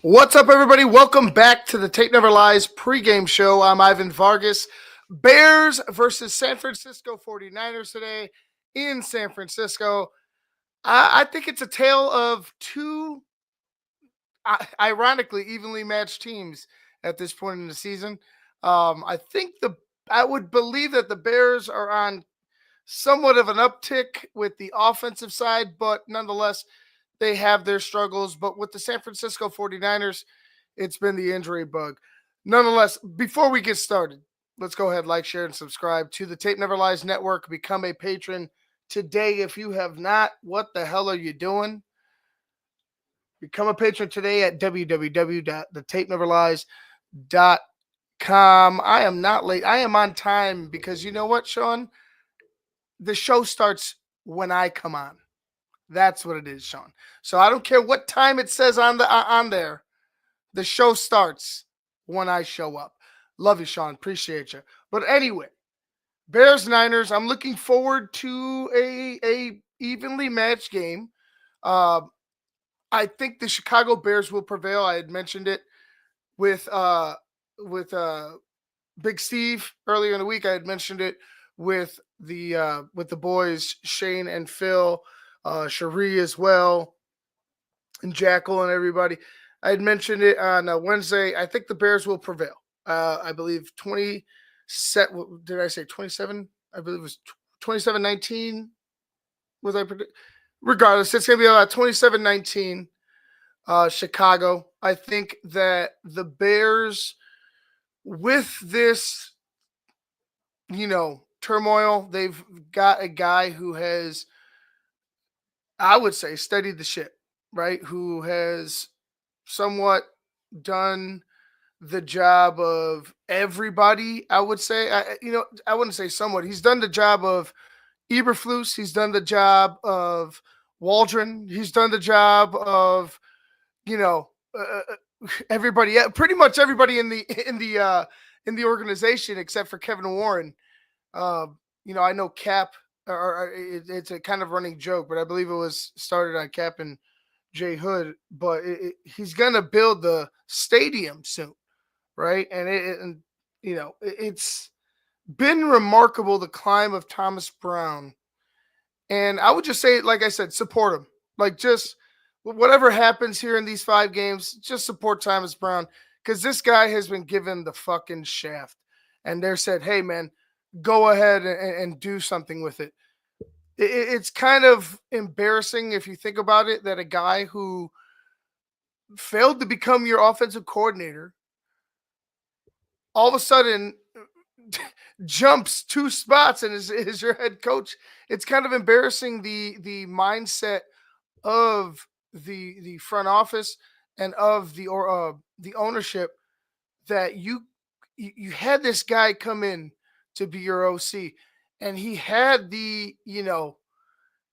What's up, everybody? Welcome back to the Tape Never Lies pregame show. I'm Ivan Vargas. Bears versus San Francisco 49ers today in San Francisco. I think it's a tale of two, ironically, evenly matched teams at this point in the season. I would believe that the Bears are on somewhat of an uptick with the offensive side, but nonetheless, they have their struggles. But with the San Francisco 49ers, it's been the injury bug. Nonetheless, before we get started, let's go ahead, like, share, and subscribe to the Tape Never Lies Network. Become a patron today if you have not. What the hell are you doing? Become a patron today at www.thetapeneverlies.com. I am not late. I am on time because you know what, Sean? The show starts when I come on. That's what it is, Sean. So I don't care what time it says on there. The show starts when I show up. Love you, Sean. Appreciate you. But anyway, Bears Niners. I'm looking forward to a evenly matched game. I think the Chicago Bears will prevail. I had mentioned it with Big Steve earlier in the week. I had mentioned it with the boys Shayne and Phil, Cherie as well, and Jackal and everybody. I had mentioned it on Wednesday. I think the Bears will prevail. I believe 20 set. Did I say 27? I believe it was 27-19. Was I predict? Regardless, it's going to be about 27-19 Chicago. I think that the Bears, with this, turmoil, they've got a guy who has, I would say, steadied the ship, right? Who has somewhat done the job of everybody, I would say. I wouldn't say somewhat. He's done the job of Eberflus. He's done the job of Waldron. He's done the job of, everybody, pretty much everybody in the organization except for Kevin Warren. I know Cap, or it's a kind of running joke, but I believe it was started on Cap and Jay Hood. But he's gonna build the stadium soon, right? And it's been remarkable, the climb of Thomas Brown. And I would just say, like I said, support him. Like, just whatever happens here in these 5 games, just support Thomas Brown, because this guy has been given the fucking shaft. And they're said, hey, man, go ahead and do something with it. It's kind of embarrassing if you think about it, that a guy who failed to become your offensive coordinator all of a sudden jumps 2 spots and is your head coach. It's kind of embarrassing, the mindset of the front office and of the ownership, that you had this guy come in to be your OC, and he had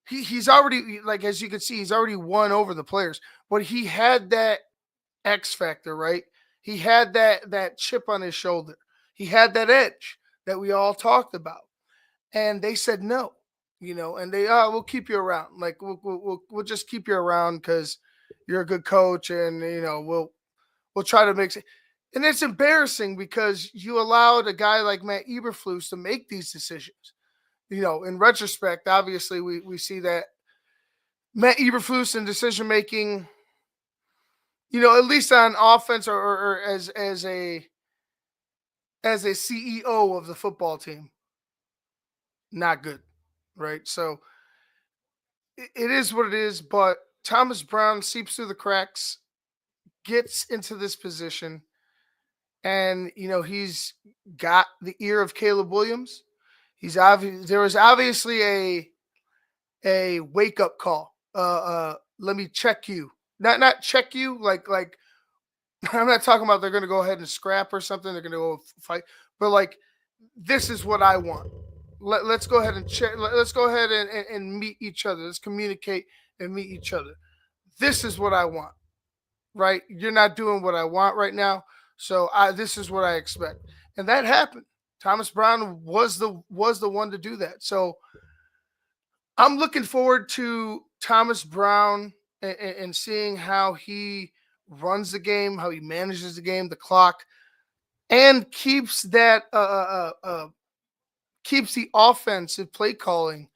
he's already, like, as you can see, he's already won over the players, but he had that X factor, right? He had that chip on his shoulder. He had that edge that we all talked about, and they said no, and they, we'll keep you around. Like, we'll just keep you around because you're a good coach, and we'll try to make it. And it's embarrassing because you allowed a guy like Matt Eberflus to make these decisions. In retrospect, obviously we see that Matt Eberflus in decision making, at least on offense, or as a CEO of the football team, not good, right? So it is what it is. But Thomas Brown seeps through the cracks, gets into this position, and he's got the ear of Caleb Williams. There was obviously a wake up call. Let me check you. Not check you like I'm not talking about they're going to go ahead and scrap or something. They're going to go fight, but like, this is what I want. Let's go ahead and check. Let's go ahead and meet each other. Let's communicate and meet each other. This is what I want, right? You're not doing what I want right now, so this is what I expect, and that happened. Thomas Brown was the one to do that. So I'm looking forward to Thomas Brown and seeing how he runs the game, how he manages the game, the clock, and keeps the offensive play calling,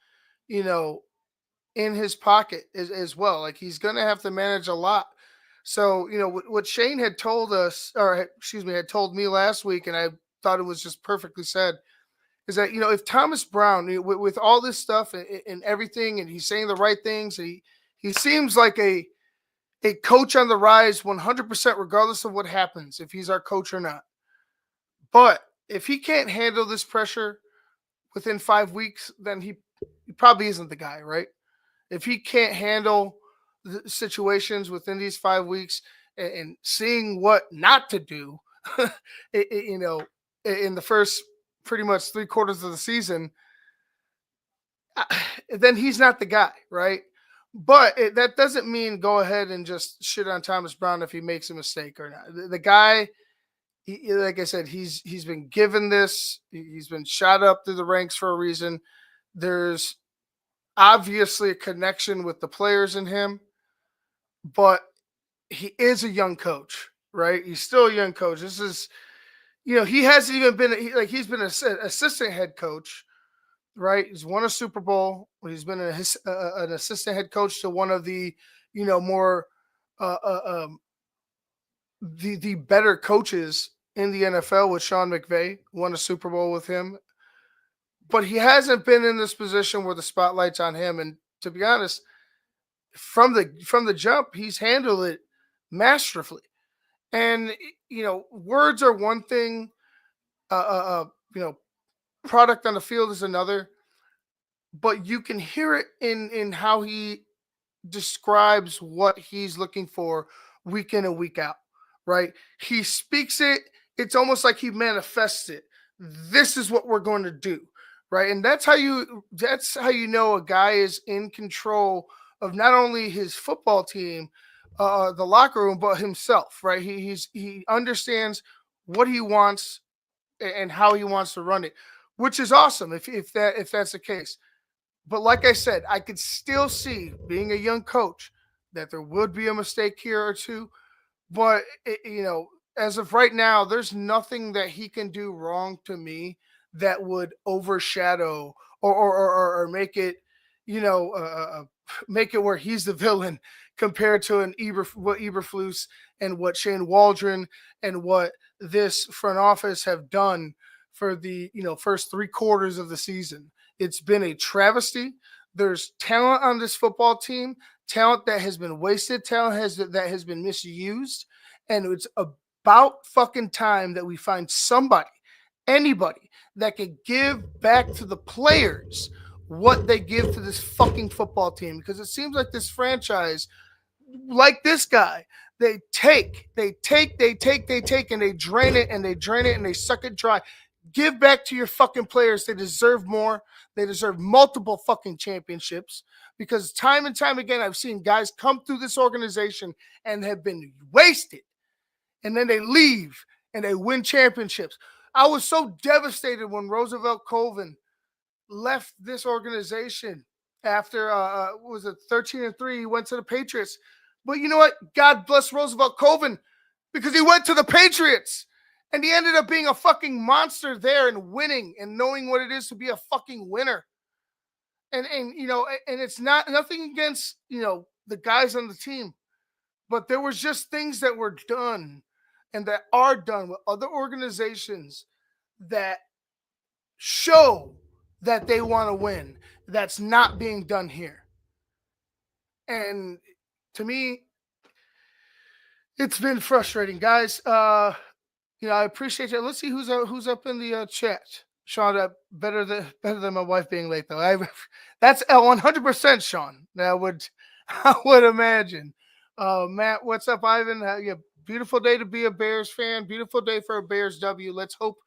you know, in his pocket as well. Like he's going to have to manage a lot. So, what Shayne had told us, or excuse me, had told me last week, and I thought it was just perfectly said, is that, if Thomas Brown, with all this stuff and everything, and he's saying the right things, and he seems like a coach on the rise 100%, regardless of what happens, if he's our coach or not. But if he can't handle this pressure within 5 weeks, then he probably isn't the guy, right? If he can't handle the situations within these 5 weeks and seeing what not to do, in the first pretty much 3/4 of the season, then he's not the guy, right? But that doesn't mean go ahead and just shit on Thomas Brown if he makes a mistake or not. The guy, like I said, he's been given this. He's been shot up through the ranks for a reason. There's obviously a connection with the players in him, but he is a young coach, right? He's still a young coach. This is, he hasn't even been he's been an assistant head coach, right? He's won a Super Bowl. He's been an assistant head coach to one of the, more uh, uh, um, the better coaches in the NFL with Sean McVay. Won a Super Bowl with him, but he hasn't been in this position where the spotlight's on him. And to be honest, from the jump, he's handled it masterfully. And words are one thing, uh, uh, uh, you know, product on the field is another. But you can hear it in how he describes what he's looking for week in and week out, right? He speaks it, it's almost like he manifests it. This is what we're going to do, right? And that's how you know a guy is in control of not only his football team, the locker room, but himself, right? He understands what he wants and how he wants to run it, which is awesome if that's the case. But like I said, I could still see, being a young coach, that there would be a mistake here or two. But as of right now, there's nothing that he can do wrong to me that would overshadow or make it, you know, make it where he's the villain compared to what Eberflus and what Shane Waldron and what this front office have done for the first 3/4 of the season. It's been a travesty. There's talent on this football team, talent that has been wasted, that has been misused, and it's about fucking time that we find anybody that can give back to the players what they give to this fucking football team, because it seems like this franchise, like this guy, they take, and they drain it and they drain it and they suck it dry. Give back to your fucking players. They deserve more. They deserve multiple fucking championships, because time and time again, I've seen guys come through this organization and have been wasted, and then they leave and they win championships. I was so devastated when Roosevelt Colvin left this organization after was it 13-3? He went to the Patriots. But you know what? God bless Roosevelt Colvin, because he went to the Patriots and he ended up being a fucking monster there and winning and knowing what it is to be a fucking winner. And it's nothing against the guys on the team, but there was just things that were done and that are done with other organizations that show that they want to win. That's not being done here. And to me, it's been frustrating, guys. I appreciate it. Let's see who's up in the chat. Sean, better than my wife being late though. That's 100%, Sean. I would imagine. Matt, what's up, Ivan? Beautiful day to be a Bears fan. Beautiful day for a Bears W. Let's hope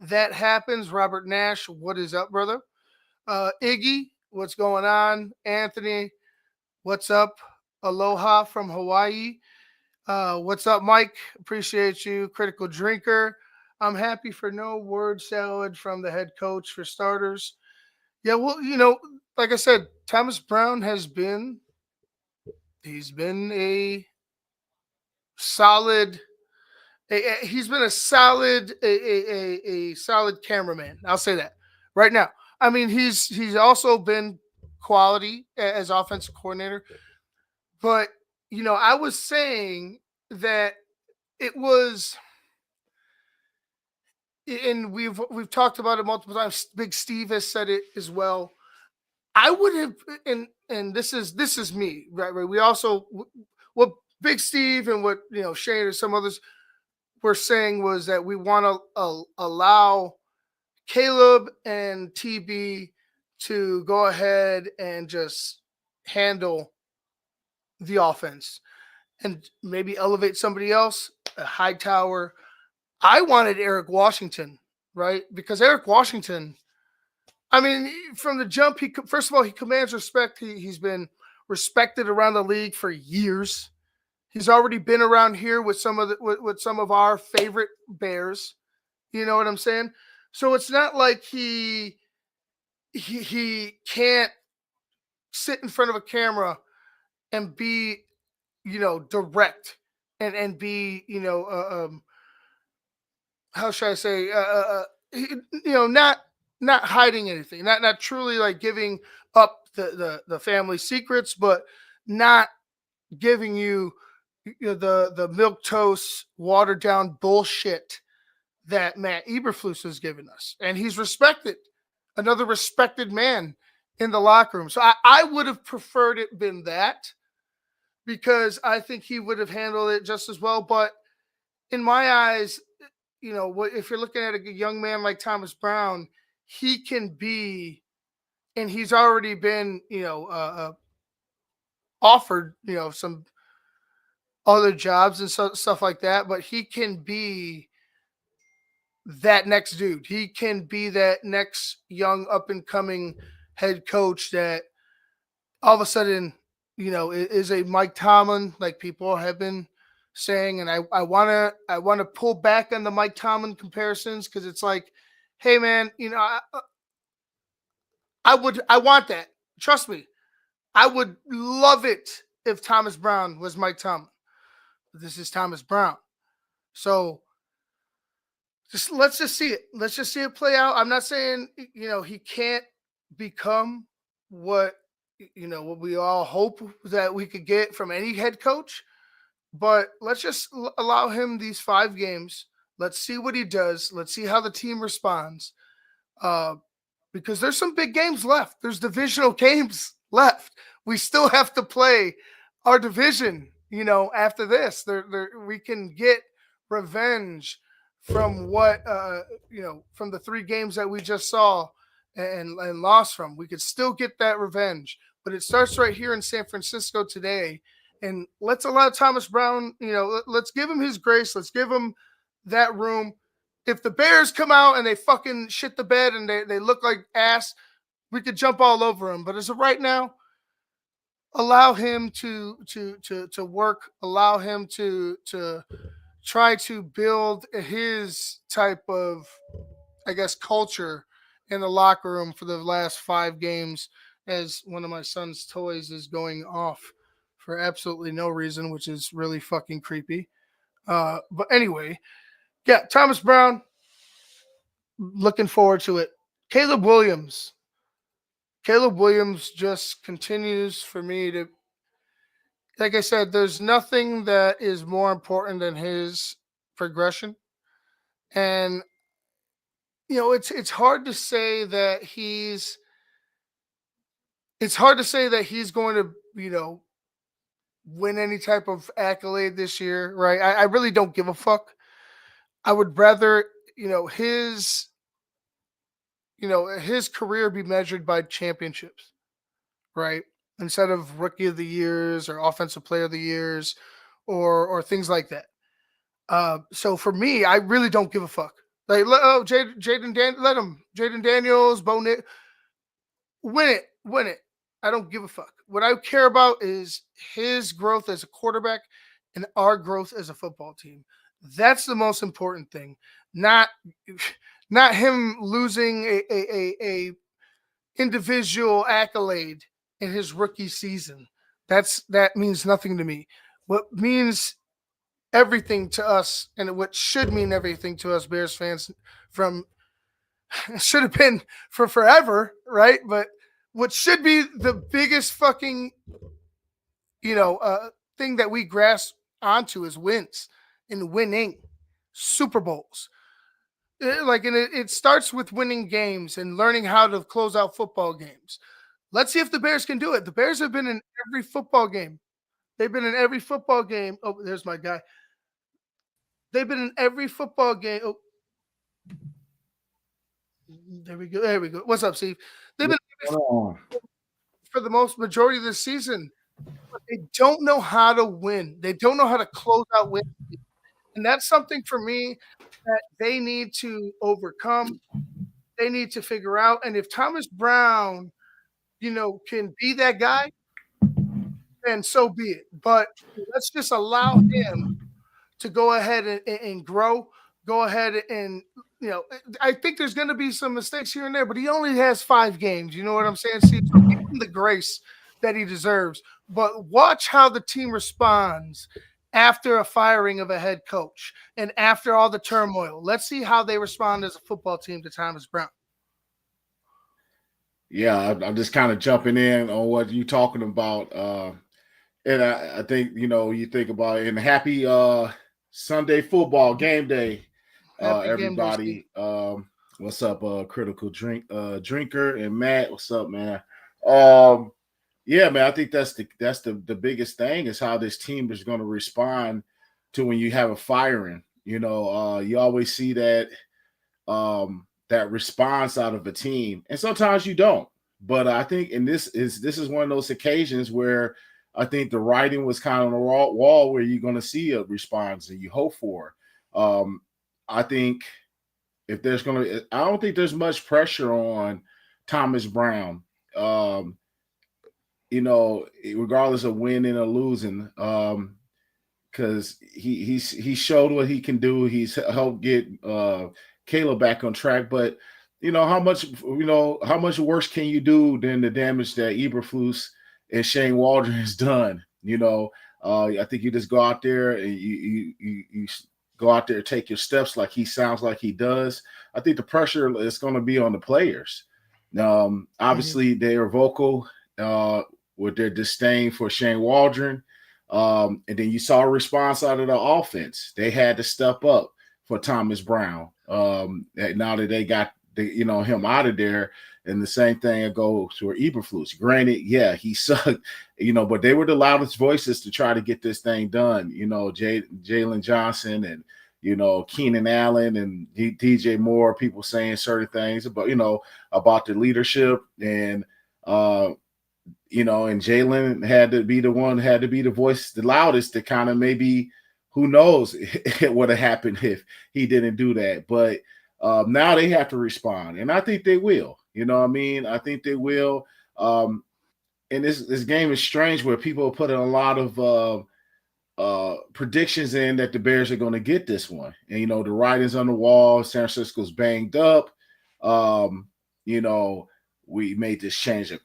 that happens. Robert Nash, what is up, brother? Iggy, what's going on? Anthony, what's up? Aloha from Hawaii. What's up, Mike? Appreciate you. Critical Drinker. I'm happy for no word salad from the head coach, for starters. Yeah, well, like I said, Thomas Brown he's been solid. He's been a solid a solid cameraman. I'll say that right now. I mean, he's also been quality as offensive coordinator, but I was saying that it was, and we've talked about it multiple times. Big Steve has said it as well. I would have, and this is me, right? We also, what Big Steve and what Shayne and some others were saying was that we want to allow Caleb and TB to go ahead and just handle the offense and maybe elevate somebody else, a Hightower. I wanted Eric Washington, right? Because Eric Washington, I mean, from the jump, first of all, he commands respect. He's been respected around the league for years. He's already been around here with with some of our favorite Bears. You know what I'm saying? So it's not like he can't sit in front of a camera and be direct and be how should I say not hiding anything, not truly like giving up the family secrets, but not giving you, the milk toast watered down bullshit that Matt Eberflus has given us, and he's respected, another respected man in the locker room. So I would have preferred it been that, because I think he would have handled it just as well. But in my eyes, if you're looking at a young man like Thomas Brown, he can be, and he's already been, offered, some other jobs and stuff like that, but he can be that next dude. He can be that next young up and coming head coach that all of a sudden, is a Mike Tomlin, like people have been saying. And I wanna pull back on the Mike Tomlin comparisons, because it's like, hey man, I want that. Trust me, I would love it if Thomas Brown was Mike Tomlin. But this is Thomas Brown, so let's just see it. Let's just see it play out. I'm not saying he can't become what what we all hope that we could get from any head coach, but let's just allow him these 5 games. Let's see what he does. Let's see how the team responds. Uh, because there's some big games left. There's divisional games left. We still have to play our division. After this, we can get revenge from what from the 3 games that we just saw and lost from. We could still get that revenge, but it starts right here in San Francisco today. And let's allow Thomas Brown. Let's give him his grace. Let's give him that room. If the Bears come out and they fucking shit the bed and they look like ass, we could jump all over them. But as of right now, allow him to work. Allow him to try to build his type of, I guess, culture in the locker room for the last 5 games, as one of my son's toys is going off for absolutely no reason, which is really fucking creepy. But anyway, yeah, Thomas Brown, looking forward to it. Caleb Williams. Caleb Williams just continues for me to, like I said, there's nothing that is more important than his progression. And it's hard to say that he's going to, win any type of accolade this year, right? I really don't give a fuck. I would rather, his his career be measured by championships, right? Instead of rookie of the years or offensive player of the years or things like that. So for me, I really don't give a fuck. Like, let him, Jaden Daniels, Bo Nick, win it. I don't give a fuck. What I care about is his growth as a quarterback and our growth as a football team. That's the most important thing. Not him losing a individual accolade in his rookie season. That means nothing to me. What means everything to us, and what should mean everything to us Bears fans from should have been for forever, right? But what should be the biggest fucking you know thing that we grasp onto is wins and winning Super Bowls. Like, and it starts with winning games and learning how to close out football games. Let's see if the Bears can do it. The Bears have been in every football game. They've been in every football game. Oh, there's my guy. They've been in every football game. Oh, there we go. There we go. What's up, Steve? They've been for the most majority of the season. But they don't know how to win. They don't know how to close out wins. And that's something for me that they need to overcome. They need to figure out. And if Thomas Brown, can be that guy, then so be it. But let's just allow him to go ahead and grow, go ahead and I think there's going to be some mistakes here and there, but he only has 5 games. You know what I'm saying? See, so give him the grace that he deserves. But watch how the team responds after a firing of a head coach and after all the turmoil. Let's see how they respond as a football team to Thomas Brown. Yeah, I'm just kind of jumping in on what you're talking about. And I think, you think about it, and happy Sunday football game day, Happy game day, Steve. everybody. What's up, critical drinker and Matt? What's up, man? Um, yeah, man. I think that's the biggest thing is how this team is going to respond to when you have a firing. You always see that response out of a team, and sometimes you don't. But I think, and this is one of those occasions where I think the writing was kind of on the wall where you're going to see a response and you hope for. I think I don't think there's much pressure on Thomas Brown. Um, regardless of winning or losing, because he showed what he can do. He's helped get Caleb back on track, but how much worse can you do than the damage that Eberflus and Shane Waldron has done? I think you just go out there and you go out there and take your steps like he sounds like he does. I think the pressure is going to be on the players. Obviously, they are vocal with their disdain for Shane Waldron. And then you saw a response out of the offense. They had to step up for Thomas Brown. Now that they got him out of there, and the same thing goes for Eberflus. Granted, yeah, he sucked, but they were the loudest voices to try to get this thing done. Jalen Johnson and Keenan Allen and DJ Moore, people saying certain things about the leadership and and Jalen had to be the voice, the loudest to kind of maybe, who knows what would have happened if he didn't do that. But now they have to respond, and I think they will. I think they will. And this game is strange where people are putting a lot of predictions in that the Bears are going to get this one. And, the writing's on the wall. San Francisco's banged up. We made this change at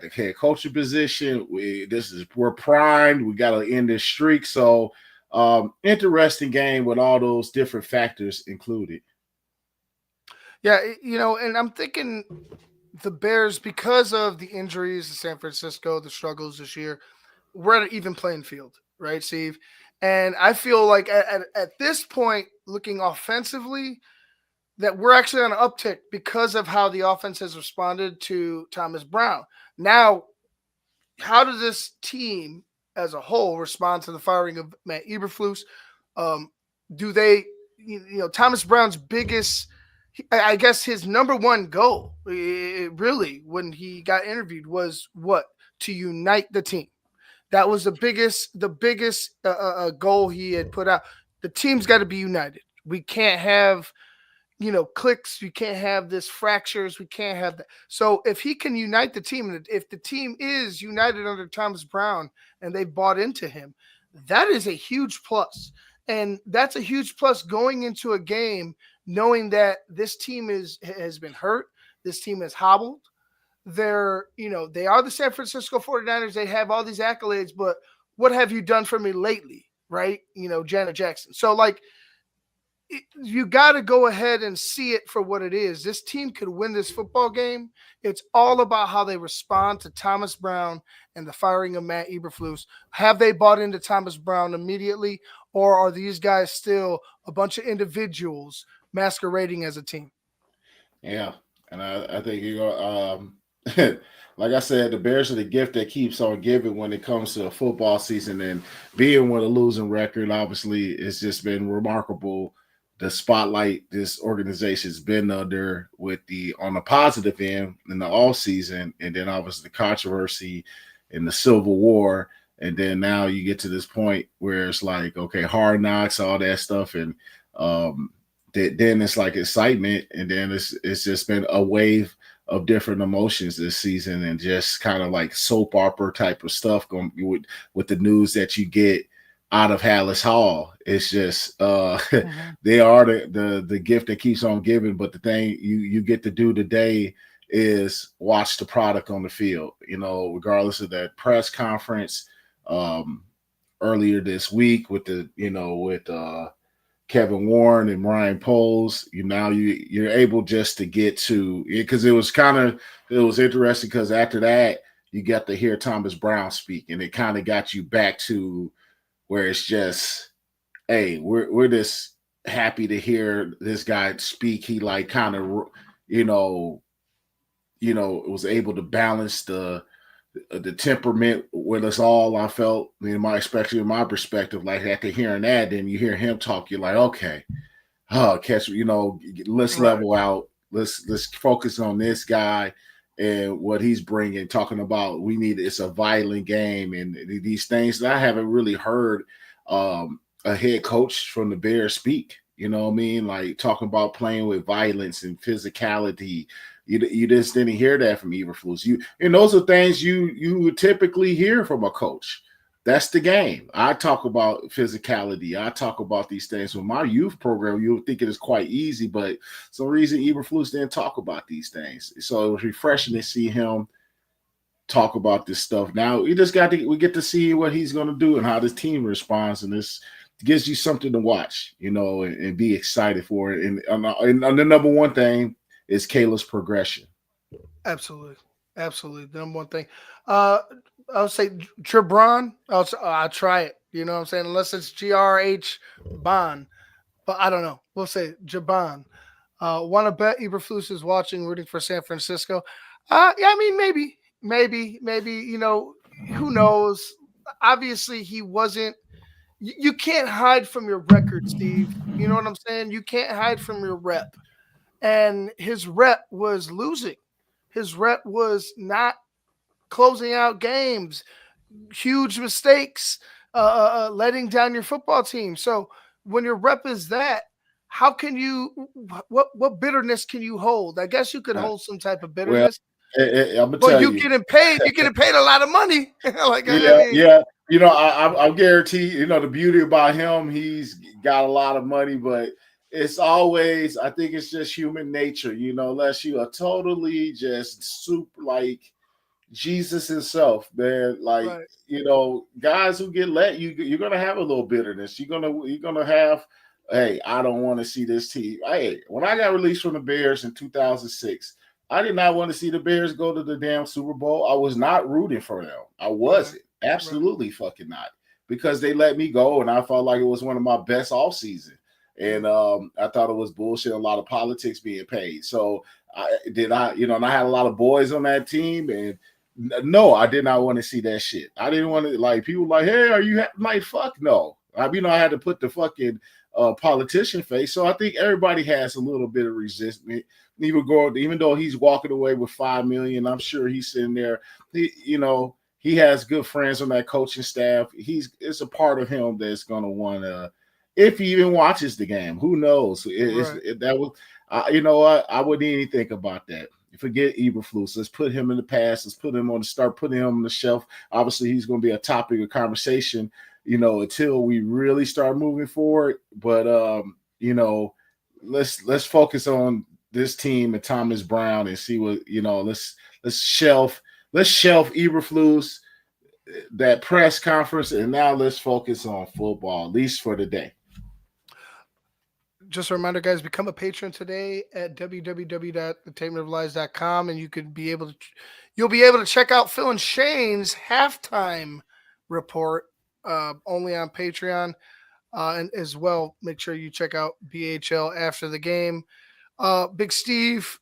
the head coaching position. We're primed. We got to end this streak. So interesting game with all those different factors included. Yeah, and I'm thinking the Bears, because of the injuries to San Francisco, the struggles this year, we're at an even playing field, right, Steve? And I feel like at this point, looking offensively, that we're actually on an uptick because of how the offense has responded to Thomas Brown. Now, how does this team as a whole respond to the firing of Matt Eberflus? Do they, Thomas Brown's biggest, I guess his number one goal, really, when he got interviewed, was what? To unite the team. That was the biggest goal he had put out. The team's got to be united. We can't have clicks. We can't have this fractures. We can't have that. So if he can unite the team, and if the team is united under Thomas Brown and they bought into him, that is a huge plus. And that's a huge plus going into a game knowing that this team has been hurt. This team is hobbled. They're, they are the San Francisco 49ers. They have all these accolades, but what have you done for me lately? right? Janet Jackson. So like, you got to go ahead and see it for what it is. This team could win this football game. It's all about how they respond to Thomas Brown and the firing of Matt Eberflus. Have they bought into Thomas Brown immediately, or are these guys still a bunch of individuals masquerading as a team? Yeah, and I think like I said, the Bears are the gift that keeps on giving when it comes to a football season, and being with a losing record. Obviously, it's just been remarkable. The spotlight this organization's been under with on the positive end in the all season, and then obviously the controversy and the Civil War, and then now you get to this point where it's like, okay, Hard Knocks, all that stuff, and then it's like excitement, and then it's just been a wave of different emotions this season, and just kind of like soap opera type of stuff going with the news that you get out of Hallis Hall. It's just they are the gift that keeps on giving. But the thing you get to do today is watch the product on the field. Regardless of that press conference earlier this week with Kevin Warren and Ryan Poles, you're able just to get to it, because it was interesting, because after that you got to hear Thomas Brown speak, and it kind of got you back to where it's just, hey, we're just happy to hear this guy speak. He like kind of was able to balance the temperament with us all. I felt, especially in my perspective, like after hearing that, then you hear him talk, you're like, okay, catch, let's level out. Let's focus on this guy and what he's bringing, talking about it's a violent game, and these things that I haven't really heard a head coach from the Bears speak. Like talking about playing with violence and physicality. You just didn't hear that from Eberflus. And those are things you would typically hear from a coach. That's the game. I talk about physicality. I talk about these things with my youth program. You would think it is quite easy, but some reason Eberflus didn't talk about these things. So it was refreshing to see him talk about this stuff. Now we get to see what he's going to do and how this team responds, and this gives you something to watch, and be excited for it. And the number one thing is Caleb's progression. Absolutely. The number one thing. I'll say Trebron. I'll try it. You know what I'm saying? Unless it's GRH Bon. But I don't know. We'll say Jabon. Want to bet Eberflus is watching, rooting for San Francisco? Yeah, maybe. Who knows? Obviously, he wasn't. You can't hide from your record, Steve. You know what I'm saying? You can't hide from your rep. And his rep was losing. His rep was not closing out games, huge mistakes, letting down your football team. So when your rep is that, how can you? What bitterness can you hold? I guess you could hold some type of bitterness. I'm gonna but tell you're getting paid. You're getting paid a lot of money. Yeah. I guarantee. The beauty about him, he's got a lot of money, but it's always, I think it's just human nature. Unless you are totally just super like Jesus himself, man. Like, right. Guys who get let, you're gonna have a little bitterness. You're gonna have, hey, I don't want to see this team. Hey, when I got released from the Bears in 2006, I did not want to see the Bears go to the damn Super Bowl. I was not rooting for them. I wasn't. Absolutely fucking not. Because they let me go, and I felt like it was one of my best off season. And I thought it was bullshit, a lot of politics being paid. So and I had a lot of boys on that team, and no, I did not want to see that shit. I didn't want to, like, people like, hey, are you like, fuck no. I had to put the fucking politician face. So I think everybody has a little bit of resistance. Even though he's walking away with $5 million, I'm sure he's sitting there. He has good friends on that coaching staff. It's a part of him that's gonna want to, if he even watches the game. Who knows? You know what? I wouldn't even think about that. Forget Eberflus. Let's put him in the past. Let's putting him on the shelf. Obviously, he's going to be a topic of conversation, until we really start moving forward. But let's focus on this team and Thomas Brown and see what let's shelf Eberflus. that press conference, and now let's focus on football, at least for the day. Just a reminder, guys, become a patron today at www.thetapeneverlies.com, and you'll be able to check out Phil and Shayne's halftime report only on Patreon, and as well, make sure you check out BHL after the game. Big Steve,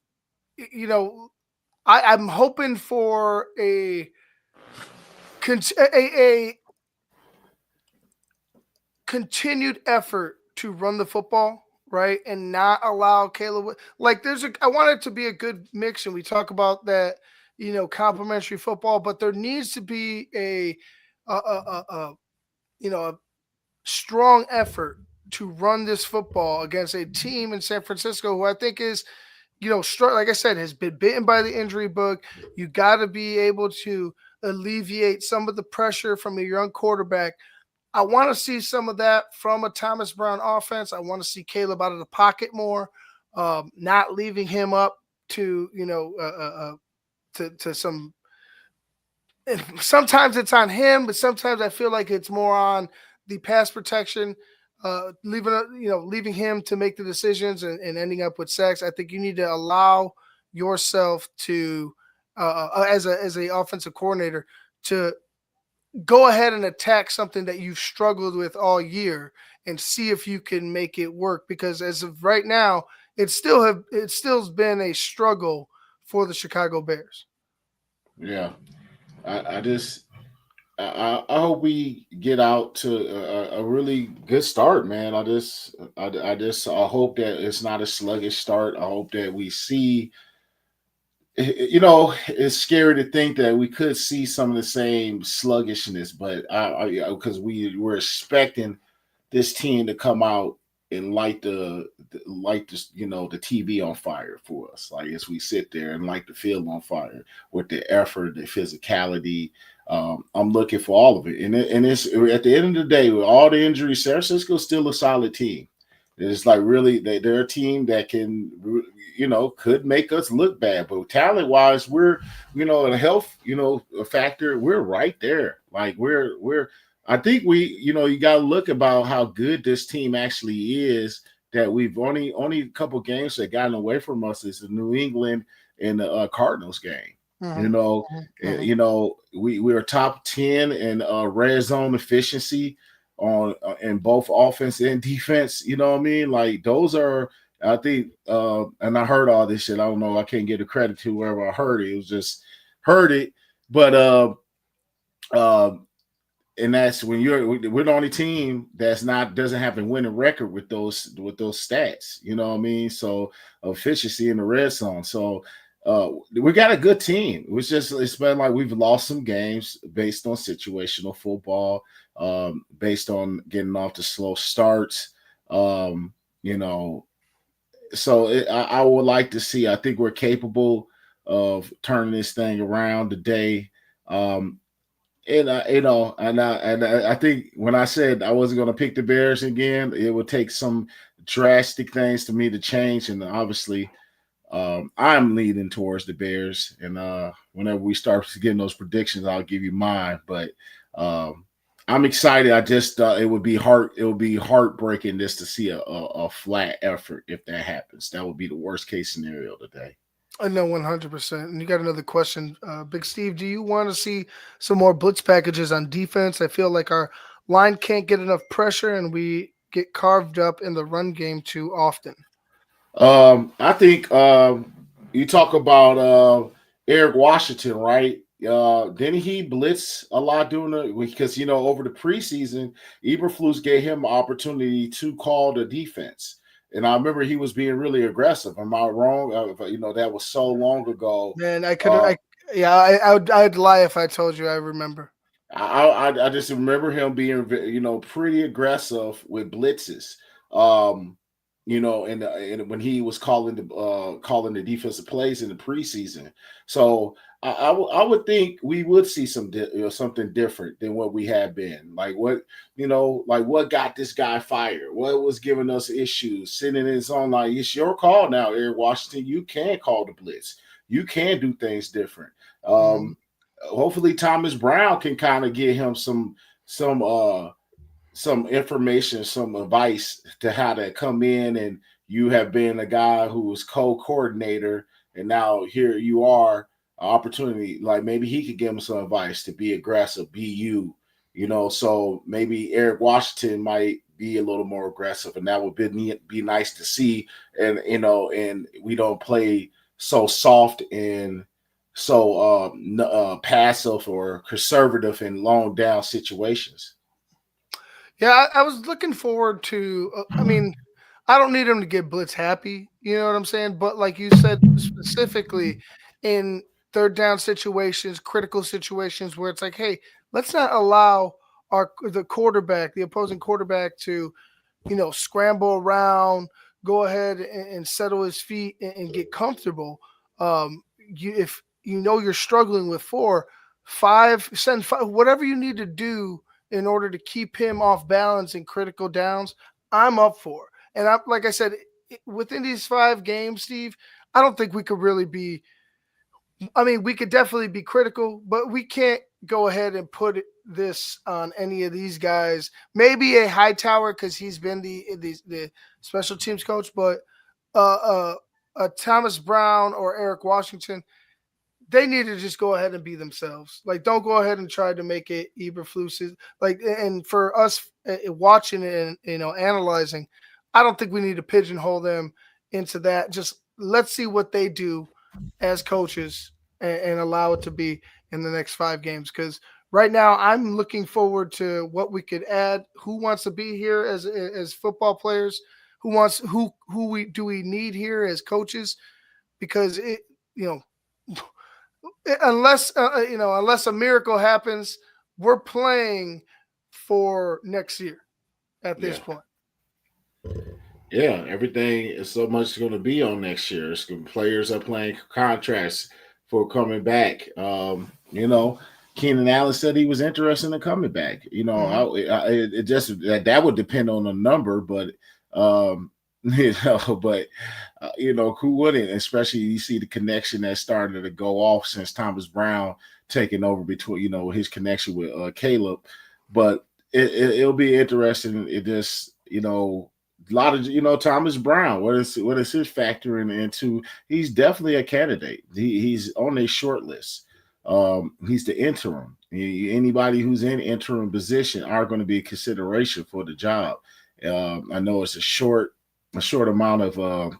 I'm hoping for a continued effort to run the football, right, and not allow Caleb. Like, I want it to be a good mix, and we talk about that, complementary football, but there needs to be a strong effort to run this football against a team in San Francisco who I think is, like I said, has been bitten by the injury bug. You got to be able to alleviate some of the pressure from a young quarterback. I want to see some of that from a Thomas Brown offense. I want to see Caleb out of the pocket more, not leaving him up to, to some. Sometimes it's on him, but sometimes I feel like it's more on the pass protection, leaving him to make the decisions and ending up with sacks. I think you need to allow yourself to, as a offensive coordinator, to go ahead and attack something that you've struggled with all year and see if you can make it work. Because as of right now, it's still been a struggle for the Chicago Bears. Yeah, I just I hope we get out to a really good start, man. I hope that it's not a sluggish start. I hope that we see. It's scary to think that we could see some of the same sluggishness, but because we were expecting this team to come out and the TV on fire for us, like as we sit there and light the field on fire with the effort, the physicality. I'm looking for all of it, and it's at the end of the day with all the injuries, San Francisco's still a solid team. It's like really they're a team that can, could make us look bad, but talent wise, we're, a health, a factor, we're right there. Like I think you got to look about how good this team actually is. That we've only a couple games that gotten away from us is the New England and the Cardinals game. Mm-hmm. We are top 10 in red zone efficiency on in both offense and defense. You know what I mean? Like those are, I think, and I heard all this shit. I don't know. I can't give the credit to wherever I heard it. It was just heard it, but and that's when we're the only team doesn't have a winning record with those stats. You know what I mean? So efficiency in the red zone. So we got a good team. It's been like we've lost some games based on situational football, based on getting off the slow starts. So I would like to see. I think we're capable of turning this thing around today. And I think when I said I wasn't going to pick the Bears again, it would take some drastic things for me to change, and obviously. I'm leaning towards the Bears, and whenever we start getting those predictions, I'll give you mine. But I'm excited. I just it would be heartbreaking just to see a flat effort if that happens. That would be the worst case scenario today. I know 100%. And you got another question, Big Steve. Do you want to see some more blitz packages on defense? I feel like our line can't get enough pressure, and we get carved up in the run game too often. I think you talk about Eric Washington, right? Didn't he blitz a lot because over the preseason, Eberflus gave him an opportunity to call the defense, and I remember he was being really aggressive. Am I wrong? That was so long ago. Man, I'd lie if I told you I remember. I just remember him being pretty aggressive with blitzes. And when he was calling the defensive plays in the preseason. So I would think we would see something different than what we have been. Like what got this guy fired? What was giving us issues? Sitting in his own, like, it's your call now, Eric Washington. You can call the blitz. You can do things different. hopefully Thomas Brown can kind of give him some some information, some advice to how to come in, and you have been a guy who was co-coordinator, and now here you are, opportunity. Like maybe he could give him some advice to be aggressive, be you, you know. So maybe Eric Washington might be a little more aggressive, and that would be nice to see. And you know, and we don't play so soft and so passive or conservative in long down situations. Yeah, I was looking forward to. I mean, I don't need him to get blitz happy. You know what I'm saying? But like you said, specifically in third down situations, critical situations where it's like, hey, let's not allow the opposing quarterback to scramble around, go ahead and settle his feet and get comfortable. If you know you're struggling with 4, 5, send 5, whatever you need to do in order to keep him off balance in critical downs. I'm up for. And I, like I said, within these 5 games, Steve, I don't think we could really be. I mean, we could definitely be critical, but we can't go ahead and put this on any of these guys. Maybe a Hightower because he's been the special teams coach, but uh, uh, Thomas Brown or Eric Washington, they need to just go ahead and be themselves. Like, don't go ahead and try to make it Eberflus. Like, and for us watching and analyzing, I don't think we need to pigeonhole them into that. Just let's see what they do as coaches and allow it to be in the next 5 games. Because right now, I'm looking forward to what we could add. Who wants to be here as football players? Who we need here as coaches? Because you know unless a miracle happens, we're playing for next year at this Yeah. point. Yeah, everything is so much going to be on next year. Players are playing contracts for coming back. You know, Keenan Allen said he was interested in coming back. You know, Hmm. it just that would depend on the number, but but you know, who wouldn't? Especially you see the connection that started to go off since Thomas Brown taking over between his connection with Caleb, but it'll be interesting. It just a lot of Thomas Brown. What is his factoring into? He's definitely a candidate. He's on a short list. He's the interim. Anybody who's in interim position are going to be a consideration for the job. I know it's a short amount of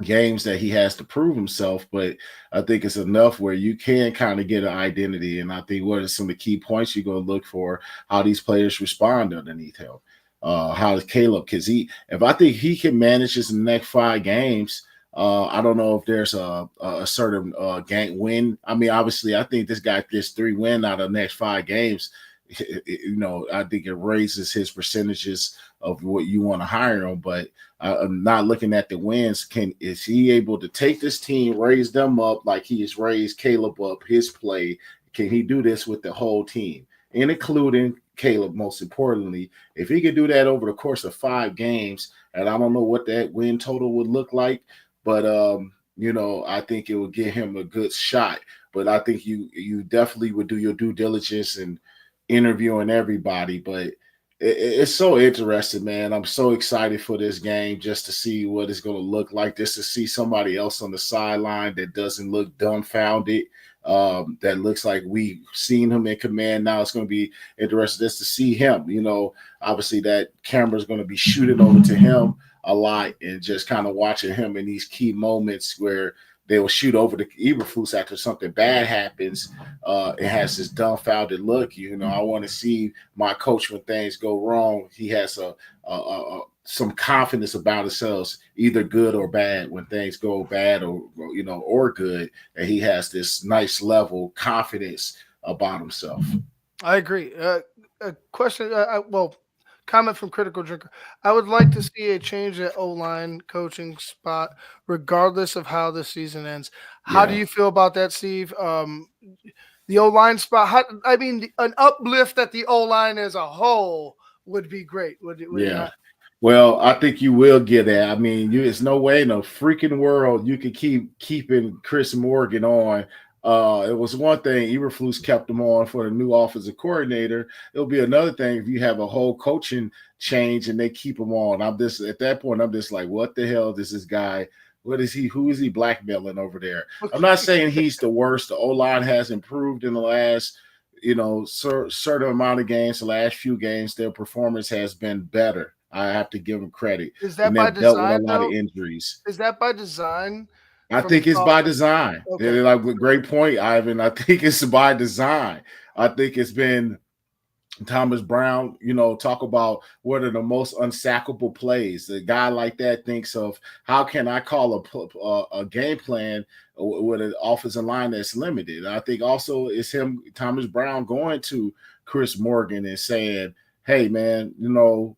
games that he has to prove himself, but I think it's enough where you can kind of get an identity. And I think what are some of the key points you're going to look for, how these players respond underneath him. How is Caleb? Because if I think he can manage this in the next 5 games, I don't know if there's a certain game win. I mean, obviously, I think this guy gets 3 wins out of the next 5 games. I think it raises his percentages of what you want to hire him. But I'm not looking at the wins. Is he able to take this team, raise them up like he has raised Caleb up, his play? Can he do this with the whole team, and including Caleb, most importantly? If he could do that over the course of 5 games, and I don't know what that win total would look like, but I think it would give him a good shot. But I think you definitely would do your due diligence and interviewing everybody. But it's so interesting, man. I'm so excited for this game just to see what it's going to look like, just to see somebody else on the sideline that doesn't look dumbfounded, that looks like we've seen him in command. Now it's going to be interesting just to see him. Obviously that camera is going to be shooting over to him a lot, and just kind of watching him in these key moments where they will shoot over to Eberflus after something bad happens. It has this dumbfounded look. I want to see my coach when things go wrong. He has some confidence about himself, either good or bad. When things go bad or good, and he has this nice level confidence about himself. I agree. A question. Comment from Critical Drinker. I would like to see a change at O line coaching spot, regardless of how the season ends. How do Yeah, you feel about that, Steve? The O line spot. An uplift at the O line as a whole would be great. Would it yeah. not? Well, I think you will get that. I mean, there's no way in the freaking world you could keep keeping Chris Morgan on It was one thing. Eberflus kept him on for the new offensive coordinator. It'll be another thing if you have a whole coaching change and they keep him on. I'm just at that point. I'm just like, what the hell is this guy? What is he? Who is he blackmailing over there? I'm not saying he's the worst. The O line has improved in the last, certain amount of games. The last few games, their performance has been better. I have to give them credit, Is and that by they've dealt with a design lot of though? injuries. Is that by design I from think the it's top? by design. Okay. They're like, great point, Ivan. I think it's by design. I think it's been Thomas Brown, talk about what are the most unsackable plays. A guy like that thinks of how can I call a game plan with an offensive line that's limited. I think also it's him, Thomas Brown, going to Chris Morgan and saying, hey, man,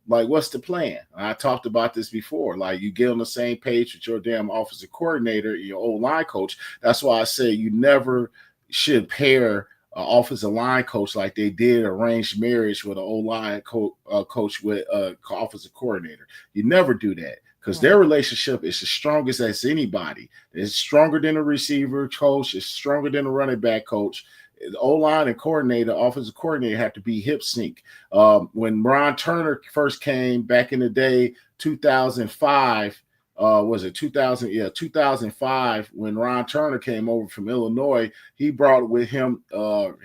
like, what's the plan? I talked about this before. Like, you get on the same page with your damn offensive coordinator, your old line coach. That's why I say you never should pair offensive line coach like they did arranged marriage with an O-line coach with offensive coordinator. You never do that because their relationship is as strongest as anybody. It's stronger than a receiver coach. It's stronger than a running back coach. The O-line and coordinator, offensive coordinator, have to be hip sync. When Ron Turner first came back in the day, 2005, was it 2000? Yeah, 2005, when Ron Turner came over from Illinois, he brought with him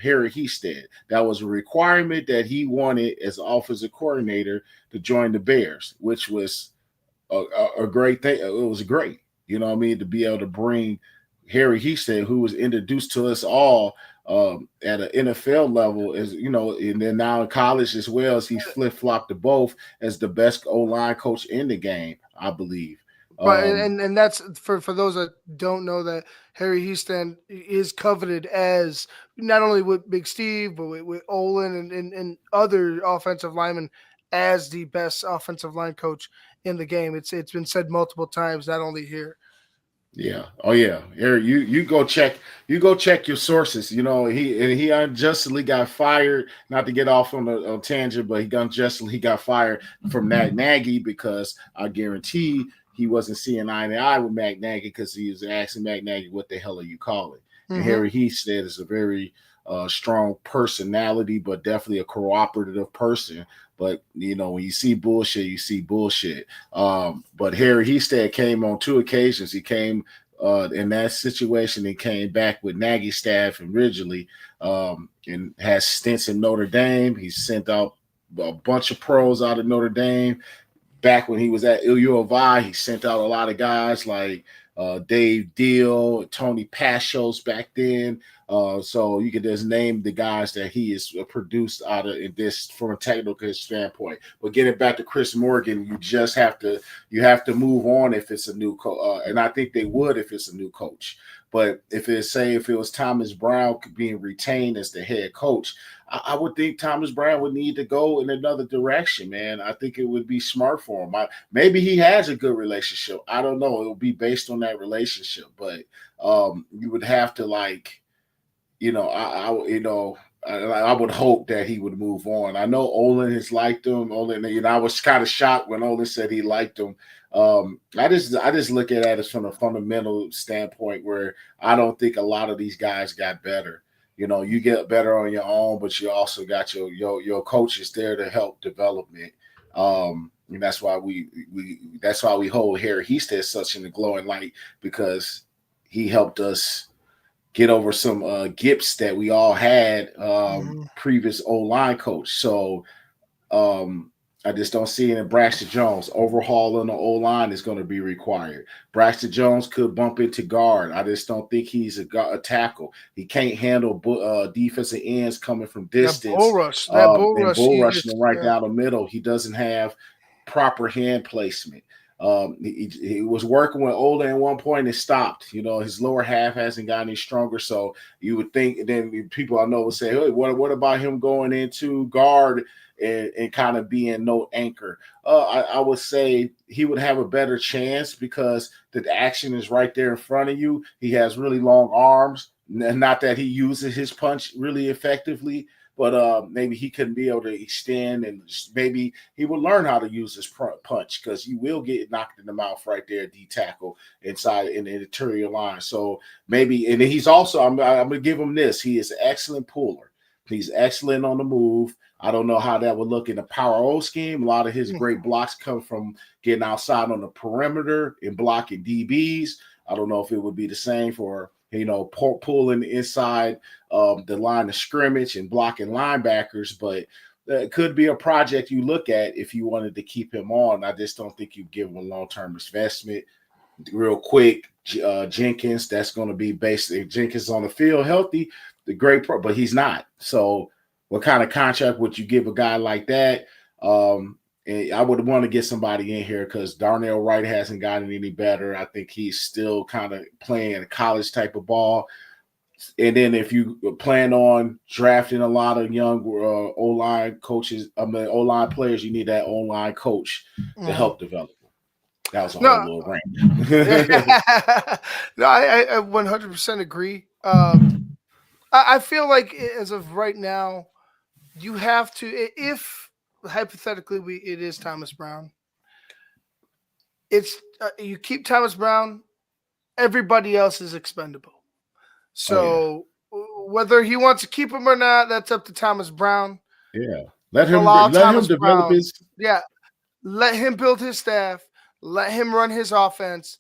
Harry Hested. That was a requirement that he wanted as offensive coordinator to join the Bears, which was a great thing. It was great, to be able to bring Harry Hested, who was introduced to us all at an NFL level, and then now in college as well, as he's flip-flopped to both as the best O-line coach in the game, I believe. But and that's for those that don't know that Harry Houston is coveted as not only with Big Steve but with Olin and other offensive linemen as the best offensive line coach in the game. It's been said multiple times, not only here. Yeah. Oh yeah. Eric, you go check your sources. He unjustly got fired. Not to get off on a tangent, but he got fired from Matt Nagy because I guarantee he wasn't seeing eye to eye with Matt Nagy because he was asking Matt Nagy, what the hell are you calling? And Harry Hested is a very strong personality, but definitely a cooperative person. But when you see bullshit, you see bullshit. But Harry Hested came on 2 occasions. He came in that situation. He came back with Nagy staff originally, and has stints in Notre Dame. He sent out a bunch of pros out of Notre Dame. Back when he was at U of I, he sent out a lot of guys like Dave Deal, Tony Pashos back then. So you can just name the guys that he has produced out of this from a technical standpoint. But getting back to Chris Morgan, you have to move on if it's a new coach, and I think they would if it's a new coach. But if it was Thomas Brown being retained as the head coach, I would think Thomas Brown would need to go in another direction, man. I think it would be smart for him. Maybe he has a good relationship. I don't know. It will be based on that relationship, but you would have to I would hope that he would move on. I know Olin has liked him. Olin, I was kind of shocked when Olin said he liked him. I just look at it as from a fundamental standpoint where I don't think a lot of these guys got better. You get better on your own, but you also got your coaches there to help development. And that's why we hold Harry Hested such in the glowing light, because he helped us get over some gips that we all had previous O-line coach. So I just don't see it in Braxton Jones. Overhauling the O-line is going to be required. Braxton Jones could bump into guard. I just don't think he's a tackle. He can't handle defensive ends coming from distance. That bull and rush, bull rushing them right down the middle. He doesn't have proper hand placement. He was working with Ola at one point and stopped. His lower half hasn't gotten any stronger. So you would think, and then people I know would say, hey, what about him going into guard and kind of being no anchor? I would say he would have a better chance because the action is right there in front of you. He has really long arms. Not that he uses his punch really effectively, but maybe he couldn't be able to extend, and maybe he will learn how to use his punch, because you will get knocked in the mouth right there at D tackle inside in the interior line. So maybe, and he's also, I'm going to give him this. He is an excellent puller. He's excellent on the move. I don't know how that would look in the power O scheme. A lot of his great blocks come from getting outside on the perimeter and blocking DBs. I don't know if it would be the same for, pulling inside the line of scrimmage and blocking linebackers, but it could be a project you look at if you wanted to keep him on. I just don't think you give him a long-term investment. Real quick, Jenkins, that's going to be basically Jenkins on the field healthy, the great pro, but he's not. So what kind of contract would you give a guy like that? And I would want to get somebody in here because Darnell Wright hasn't gotten any better. I think he's still kind of playing a college type of ball. And then if you plan on drafting a lot of young O-line coaches, O-line players, you need that O-line coach to help develop them. That was a whole little rant. No, I 100% agree. I feel like as of right now, you have to, if hypothetically it is Thomas Brown, it's you keep Thomas Brown, everybody else is expendable. So whether he wants to keep him or not, that's up to Thomas Brown. Yeah, let him develop his. Yeah, let him build his staff. Let him run his offense.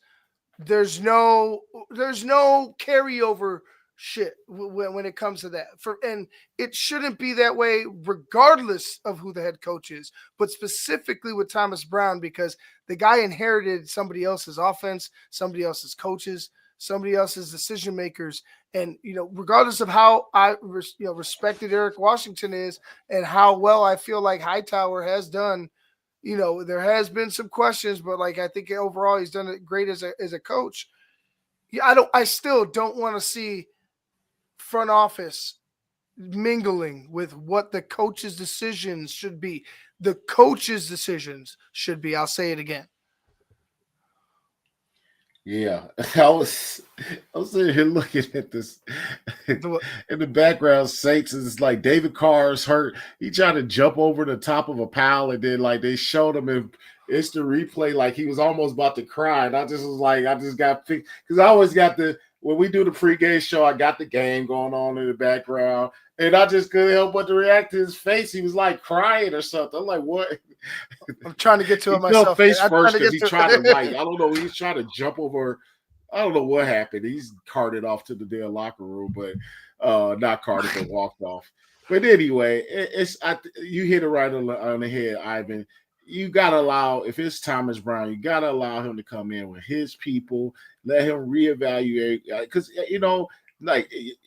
There's no carryover shit when it comes to that. And it shouldn't be that way regardless of who the head coach is, but specifically with Thomas Brown, because the guy inherited somebody else's offense, somebody else's coaches, somebody else's decision makers. And, regardless of how I respected Eric Washington is and how well I feel like Hightower has done, there has been some questions, but I think overall he's done it great as a coach. Yeah, I still don't want to see front office mingling with what the coach's decisions should be. The coach's decisions should be. I'll say it again. Yeah, I was sitting here looking at this in the background. Saints is like David Carr's hurt. He tried to jump over the top of a pile, and then they showed him in instant replay like he was almost about to cry. And I just was like, I just got fixed because I always got when we do the pregame show, I got the game going on in the background, and I just couldn't help but to react to his face. He was like crying or something. I'm like, what? I'm trying to get to it myself. Fell face first because he tried to I don't know. He's trying to jump over. I don't know what happened. He's carted off to the damn locker room, but not carted, but walked off. But anyway, you hit it right on the head, Ivan. You got to allow, if it's Thomas Brown, you got to allow him to come in with his people, let him reevaluate. Because,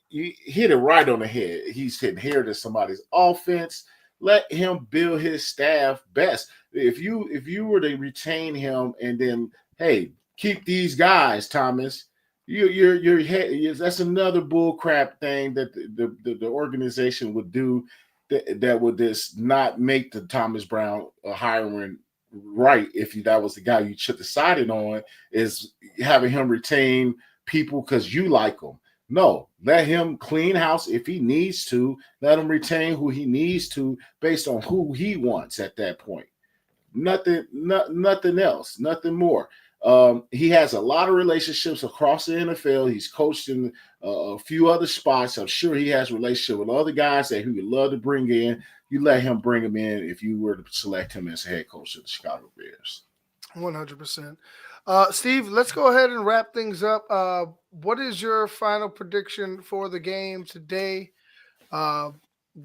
you hit it right on the head. He's inherited somebody's offense. Let him build his staff best. If you were to retain him and then, hey, keep these guys, Thomas, that's another bull crap thing that the organization would do that would just not make the Thomas Brown hiring right. If that was the guy you should have decided on, is having him retain people because you like them. No, let him clean house if he needs to. Let him retain who he needs to based on who he wants at that point. Nothing else, nothing more. He has a lot of relationships across the NFL. He's coached in a few other spots. I'm sure he has a relationship with other guys that he would love to bring in. You let him bring him in if you were to select him as head coach of the Chicago Bears. 100%. Steve, let's go ahead and wrap things up. What is your final prediction for the game today? Go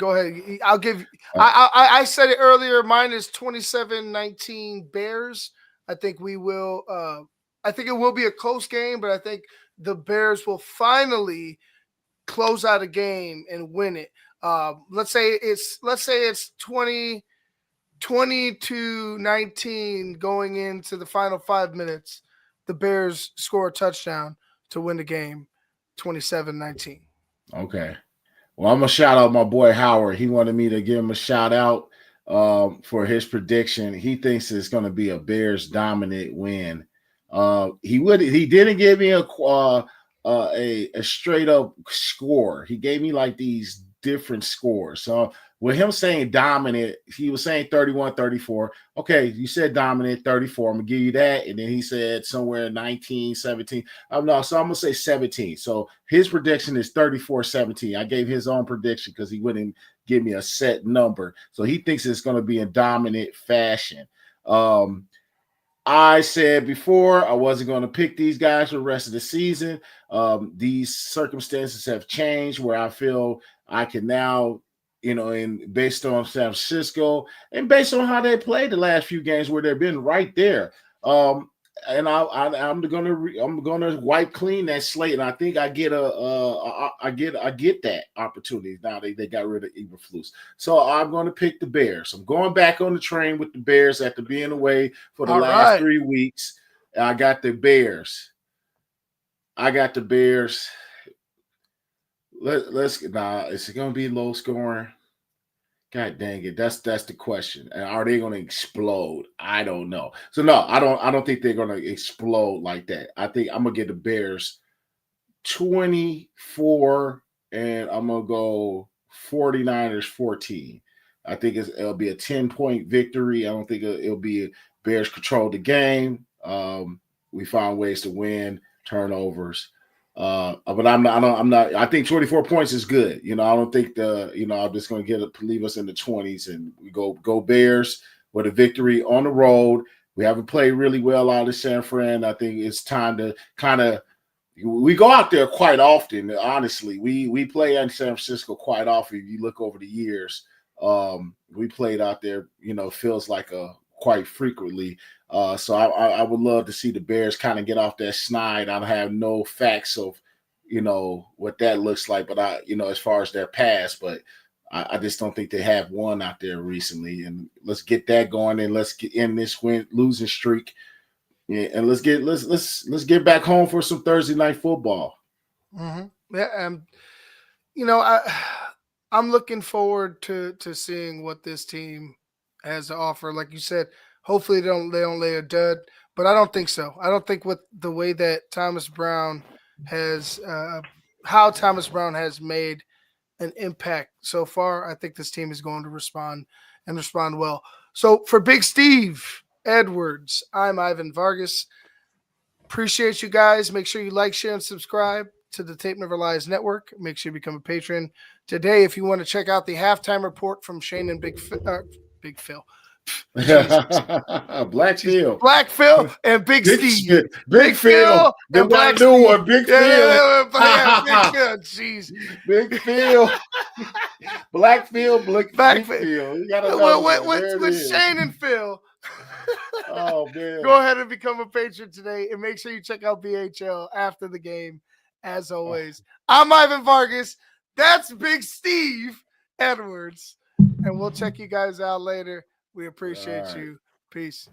ahead. I'll give. I said it earlier. Mine is 27-19 Bears. I think we will. I think it will be a close game, but I think the Bears will finally close out a game and win it. Let's say it's 20-19 going into the final 5 minutes. The Bears score a touchdown to win the game, 27-19. Okay. Well, I'm going to shout out my boy Howard. He wanted me to give him a shout out for his prediction. He thinks it's going to be a Bears dominant win. He didn't give me a straight up score. He gave me like these different scores. So with him saying dominant, he was saying 31-34. Okay, you said dominant 34. I'm gonna give you that. And then he said somewhere 19, 17. No, so I'm gonna say 17. So his prediction is 34-17. I gave his own prediction because he wouldn't give me a set number. So he thinks it's gonna be in dominant fashion. I said before I wasn't going to pick these guys for the rest of the season. These circumstances have changed where I feel I can now, and based on San Francisco and based on how they played the last few games where they've been right there. And I'm gonna wipe clean that slate, and I think I get I get that opportunity now. They got rid of Eberflus, so I'm going to pick the Bears. I'm going back on the train with the Bears after being away for the last 3 weeks. I got the Bears. Let's is it going to be low scoring? God dang it. That's the question. And are they going to explode? I don't know. So no, I don't think they're going to explode like that. I think I'm going to get the Bears 24 and I'm going to go 49ers 14. I think it'll be a 10-point victory. I don't think it'll be Bears control the game. We found ways to win, turnovers. But I'm not. I think 24 points is good. I don't think I'm just going to leave us in the 20s and we go Bears with a victory on the road. We haven't played really well out of San Fran. I think it's time to we go out there quite often. Honestly, we play in San Francisco quite often. If you look over the years, we played out there. Feels like quite frequently. So I would love to see the Bears kind of get off that snide. I have no facts of, what that looks like, but as far as their past, but I just don't think they have one out there recently. And let's get that going and let's get in this losing streak. Yeah, and let's get back home for some Thursday night football. Mm-hmm. Yeah, I'm looking forward to seeing what this team has to offer. Like you said, hopefully they don't lay a dud, but I don't think so. I don't think with the way that Thomas Brown has how Thomas Brown has made an impact so far, I think this team is going to respond well. So for Big Steve Edwards, I'm Ivan Vargas. Appreciate you guys. Make sure you like, share, and subscribe to the Tape Never Lies Network. Make sure you become a patron today if you want to check out the halftime report from Shayne and Big Phil. Black Phil and Big Steve. Big Phil. And Black new one. Big Phil. Big Phil. Jeez. Big Phil. Black Phil. Big Phil. You gotta with Shayne and Phil. Oh man. Go ahead and become a patron today and make sure you check out BHL after the game. As always, I'm Ivan Vargas. That's Big Steve Edwards. And we'll check you guys out later. We appreciate you. Peace.